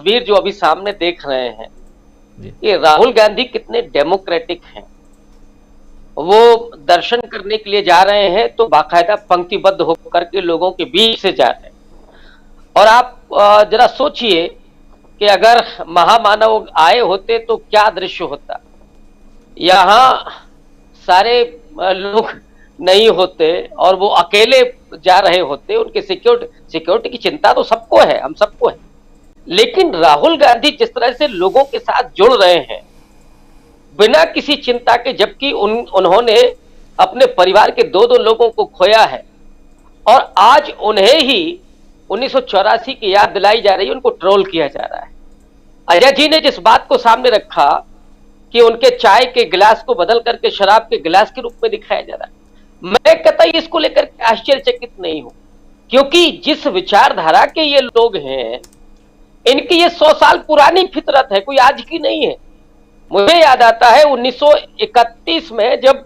तस्वीर जो अभी सामने देख रहे हैं जी। कि राहुल गांधी कितने डेमोक्रेटिक हैं। वो दर्शन करने के लिए जा रहे हैं तो बाकायदा पंक्तिबद्ध होकर के लोगों के बीच से जा रहे हैं। और आप जरा सोचिए कि अगर महामानव आए होते तो क्या दृश्य होता। यहाँ सारे लोग नहीं होते और वो अकेले जा रहे होते। उनके सिक्योरिटी की चिंता तो सबको है, हम सबको है, लेकिन राहुल गांधी जिस तरह से लोगों के साथ जुड़ रहे हैं बिना किसी चिंता के, जबकि उन्होंने अपने परिवार के दो लोगों को खोया है और आज उन्हें ही 1984 की याद दिलाई जा रही है, उनको ट्रोल किया जा रहा है। अजय जी ने जिस बात को सामने रखा कि उनके चाय के गिलास को बदल करके शराब के गिलास के रूप में दिखाया जा रहा है, मैं कतई इसको लेकर के आश्चर्यचकित नहीं हूं, क्योंकि जिस विचारधारा के ये लोग हैं इनकी ये 100 साल पुरानी फितरत है, कोई आज की नहीं है। मुझे याद आता है 1931 में जब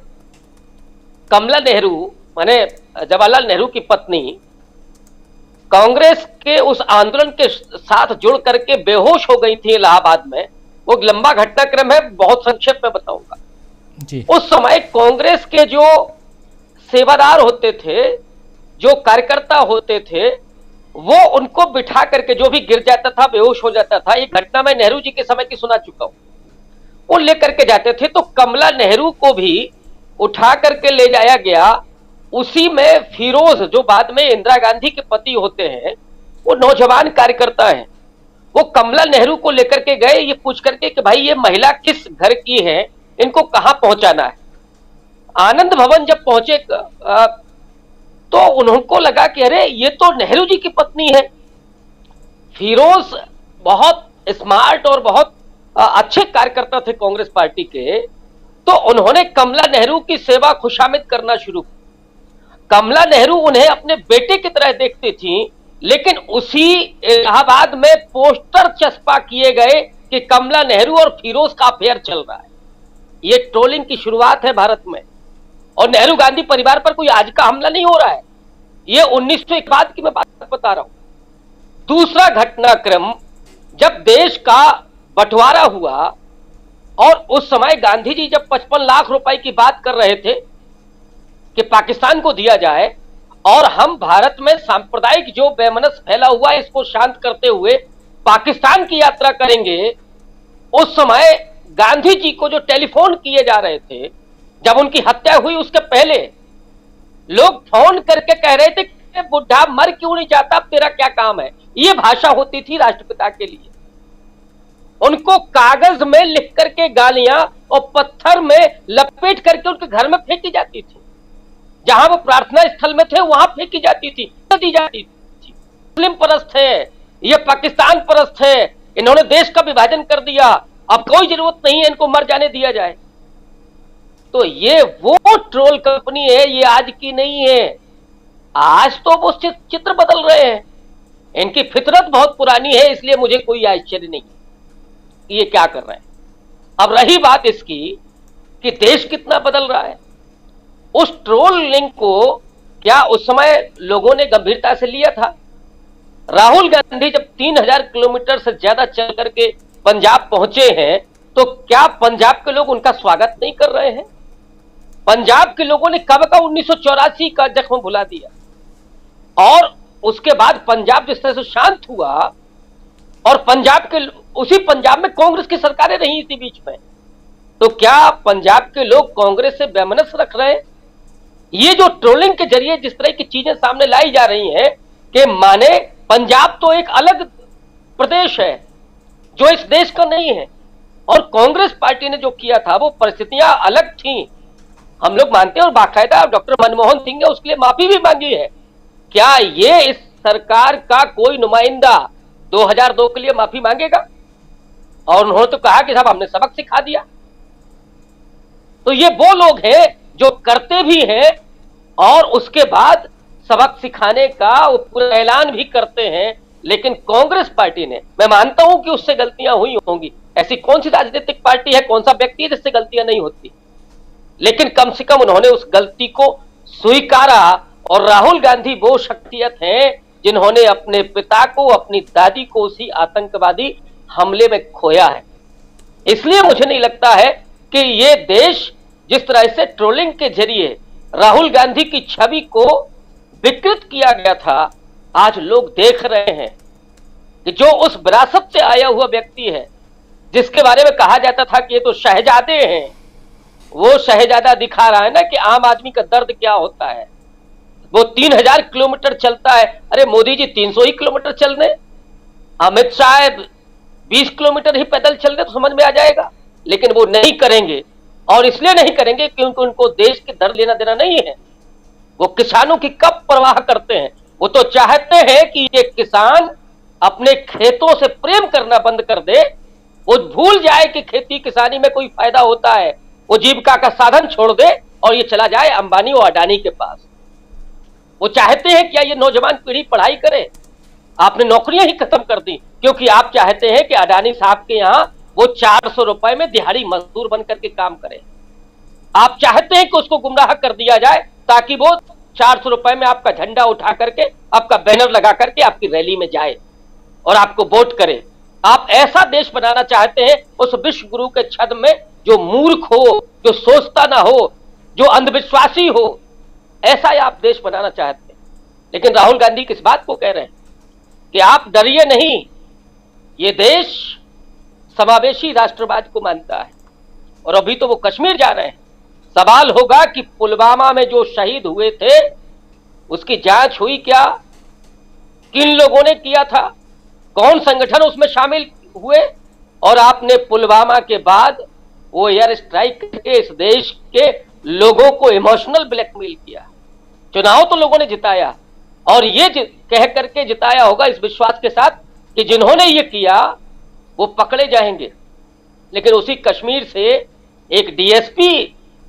कमला नेहरू माने जवाहरलाल नेहरू की पत्नी कांग्रेस के उस आंदोलन के साथ जुड़ करके बेहोश हो गई थी इलाहाबाद में। वो लंबा घटनाक्रम है, बहुत संक्षेप में बताऊंगा जी। उस समय कांग्रेस के जो सेवादार होते थे, जो कार्यकर्ता होते थे, वो उनको बिठा करके, जो भी गिर जाता था बेहोश हो जाता था, ये घटना मैं नेहरू जी के समय की सुना चुका हूं, वो लेकर के जाते थे। तो कमला नेहरू को भी उठा करके ले जाया गया। उसी में फिरोज, जो बाद में इंदिरा गांधी के पति होते हैं, वो नौजवान कार्यकर्ता हैं, वो कमला नेहरू को लेकर के गए ये पूछ करके कि भाई ये महिला किस घर की है, इनको कहां पहुंचाना है। आनंद भवन जब पहुंचे तो उनको लगा कि अरे ये तो नेहरू जी की पत्नी है। फिरोज बहुत स्मार्ट और बहुत अच्छे कार्यकर्ता थे कांग्रेस पार्टी के, तो उन्होंने कमला नेहरू की सेवा खुशामिद करना शुरू की। कमला नेहरू उन्हें अपने बेटे की तरह देखती थी, लेकिन उसी इलाहाबाद में पोस्टर चस्पा किए गए कि कमला नेहरू और फिरोज का अफेयर चल रहा है। ये ट्रोलिंग की शुरुआत है भारत में, और नेहरू गांधी परिवार पर कोई आज का हमला नहीं हो रहा है। ये 1901 बाद की मैं बात बता रहा हूं। दूसरा घटनाक्रम, जब देश का बंटवारा हुआ और उस समय गांधी जी जब 55 लाख रुपए की बात कर रहे थे कि पाकिस्तान को दिया जाए और हम भारत में सांप्रदायिक जो बेमनस फैला हुआ है इसको शांत करते हुए पाकिस्तान की यात्रा करेंगे, उस समय गांधी जी को जो टेलीफोन किए जा रहे थे, जब उनकी हत्या हुई उसके पहले लोग फोन करके कह रहे थे कि बुढ़ा मर क्यों नहीं जाता, तेरा क्या काम है। ये भाषा होती थी राष्ट्रपिता के लिए। उनको कागज में लिख करके गालियां और पत्थर में लपेट करके उनके घर में फेंकी जाती थी। जहां वो प्रार्थना स्थल में थे वहां फेंकी जाती थी, दी जाती थी। मुस्लिम परस्त है, ये पाकिस्तान परस्त है, इन्होंने देश का विभाजन कर दिया, अब कोई जरूरत नहीं है इनको मर जाने दिया जाए। तो ये वो ट्रोल कंपनी है, ये आज की नहीं है। आज तो वो चित्र बदल रहे हैं। इनकी फितरत बहुत पुरानी है, इसलिए मुझे कोई आश्चर्य नहीं कि ये क्या कर रहे हैं। अब रही बात इसकी कि देश कितना बदल रहा है, उस ट्रोल लिंक को क्या उस समय लोगों ने गंभीरता से लिया था? राहुल गांधी जब 3000 किलोमीटर से ज्यादा चल करके पंजाब पहुंचे हैं, तो क्या पंजाब के लोग उनका स्वागत नहीं कर रहे हैं? पंजाब के लोगों ने कब का 1984 का जख्म भुला दिया, और उसके बाद पंजाब जिस तरह से शांत हुआ, और पंजाब के उसी पंजाब में कांग्रेस की सरकारें रही इसी बीच में, तो क्या पंजाब के लोग कांग्रेस से बेमनस रख रहे हैं? ये जो ट्रोलिंग के जरिए जिस तरह की चीजें सामने लाई जा रही हैं कि माने पंजाब तो एक अलग प्रदेश है जो इस देश का नहीं है, और कांग्रेस पार्टी ने जो किया था वो परिस्थितियां अलग थी, हम लोग मानते हैं। और बाकायदा डॉक्टर मनमोहन सिंह ने उसके लिए माफी भी मांगी है। क्या ये इस सरकार का कोई नुमाइंदा 2002 के लिए माफी मांगेगा? और उन्होंने तो कहा कि साहब हमने सबक सिखा दिया। तो ये वो लोग हैं जो करते भी हैं और उसके बाद सबक सिखाने का पूरा ऐलान भी करते हैं। लेकिन कांग्रेस पार्टी ने, मैं मानता हूं कि उससे गलतियां हुई होंगी, ऐसी कौन सी राजनीतिक पार्टी है, कौन सा व्यक्ति है जिससे गलतियां नहीं होती, लेकिन कम से कम उन्होंने उस गलती को स्वीकारा। और राहुल गांधी वो शख्सियत हैं जिन्होंने अपने पिता को, अपनी दादी को उसी आतंकवादी हमले में खोया है। इसलिए मुझे नहीं लगता है कि ये देश जिस तरह से ट्रोलिंग के जरिए राहुल गांधी की छवि को विकृत किया गया था, आज लोग देख रहे हैं कि जो उस विरासत से आया हुआ व्यक्ति है, जिसके बारे में कहा जाता था कि ये तो शहजादे हैं, वो शहजादा दिखा रहा है ना कि आम आदमी का दर्द क्या होता है। वो 3000 किलोमीटर चलता है। अरे मोदी जी 300 ही किलोमीटर चल रहे, अमित शाह 20 किलोमीटर ही पैदल चल रहे, तो समझ में आ जाएगा। लेकिन वो नहीं करेंगे, और इसलिए नहीं करेंगे क्योंकि उनको देश के दर्द लेना देना नहीं है। वो किसानों की कब परवाह करते हैं? वो तो चाहते हैं कि ये किसान अपने खेतों से प्रेम करना बंद कर दे, वो भूल जाए कि खेती किसानी में कोई फायदा होता है, वो जीविका का साधन छोड़ दे और ये चला जाए अंबानी और अडानी के पास। वो चाहते हैं क्या ये नौजवान पीढ़ी पढ़ाई करे? आपने नौकरियां ही खत्म कर दी, क्योंकि आप चाहते हैं कि अडानी साहब के यहां वो 400 रुपए में दिहाड़ी मजदूर बनकर के काम करे। आप चाहते हैं कि उसको गुमराह कर दिया जाए ताकि वो 400 रुपए में आपका झंडा उठा करके, आपका बैनर लगा करके आपकी रैली में जाए और आपको वोट करे। आप ऐसा देश बनाना चाहते हैं उस विश्व गुरु के छद्म में, जो मूर्ख हो, जो सोचता ना हो, जो अंधविश्वासी हो, ऐसा ही आप देश बनाना चाहते हैं। लेकिन राहुल गांधी किस बात को कह रहे हैं कि आप डरिए नहीं, ये देश समावेशी राष्ट्रवाद को मानता है। और अभी तो वो कश्मीर जा रहे हैं। सवाल होगा कि पुलवामा में जो शहीद हुए थे उसकी जांच हुई क्या? किन लोगों ने किया था? कौन संगठन उसमें शामिल हुए? और आपने पुलवामा के बाद वो एयर स्ट्राइक करके इस देश के लोगों को इमोशनल ब्लैकमेल किया। चुनाव तो लोगों ने जिताया, और ये कह करके जिताया होगा इस विश्वास के साथ कि जिन्होंने ये किया वो पकड़े जाएंगे। लेकिन उसी कश्मीर से एक डीएसपी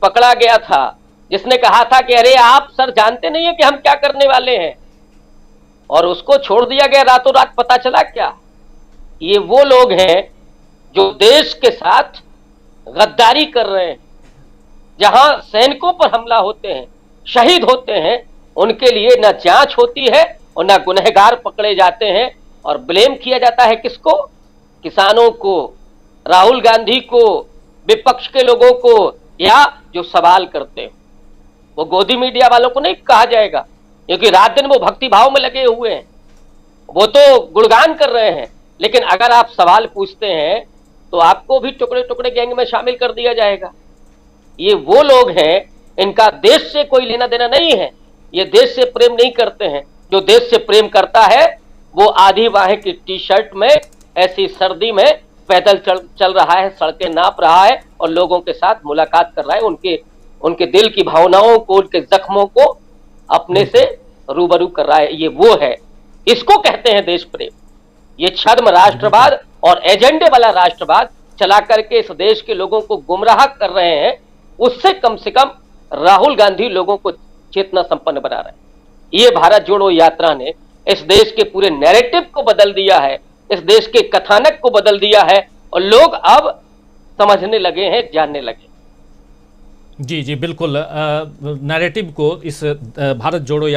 पकड़ा गया था जिसने कहा था कि अरे आप सर जानते नहीं है कि हम क्या करने वाले हैं, और उसको छोड़ दिया गया रातों रात। पता चला क्या? ये वो लोग हैं जो देश के साथ गद्दारी कर रहे हैं। जहां सैनिकों पर हमला होते हैं, शहीद होते हैं, उनके लिए ना जांच होती है और ना गुनहगार पकड़े जाते हैं, और ब्लेम किया जाता है किसको? किसानों को, राहुल गांधी को, विपक्ष के लोगों को, या जो सवाल करते हैं। वो गोदी मीडिया वालों को नहीं कहा जाएगा, क्योंकि रात दिन वो भक्ति भाव में लगे हुए हैं, वो तो गुणगान कर रहे हैं। लेकिन अगर आप सवाल पूछते हैं तो आपको भी टुकड़े टुकड़े गैंग में शामिल कर दिया जाएगा। ये वो लोग हैं, इनका देश से कोई लेना देना नहीं है, ये देश से प्रेम नहीं करते हैं। जो देश से प्रेम करता है वो आधी बाहें की टी शर्ट में ऐसी सर्दी में पैदल चल रहा है, सड़कें नाप रहा है और लोगों के साथ मुलाकात कर रहा है, उनके दिल की भावनाओं को, उनके जख्मों को अपने से रूबरू कर रहा है। ये वो है, इसको कहते हैं देश प्रेम। ये छद्म राष्ट्रवाद और एजेंडे वाला राष्ट्रवाद चला करके इस देश के लोगों को गुमराह कर रहे हैं। उससे कम से कम राहुल गांधी लोगों को चेतना संपन्न बना रहे हैं। ये भारत जोड़ो यात्रा ने इस देश के पूरे नैरेटिव को बदल दिया है, इस देश के कथानक को बदल दिया है, और लोग अब समझने लगे हैं, जानने लगे। जी जी बिल्कुल, नैरेटिव को इस भारत जोड़ो यात्रा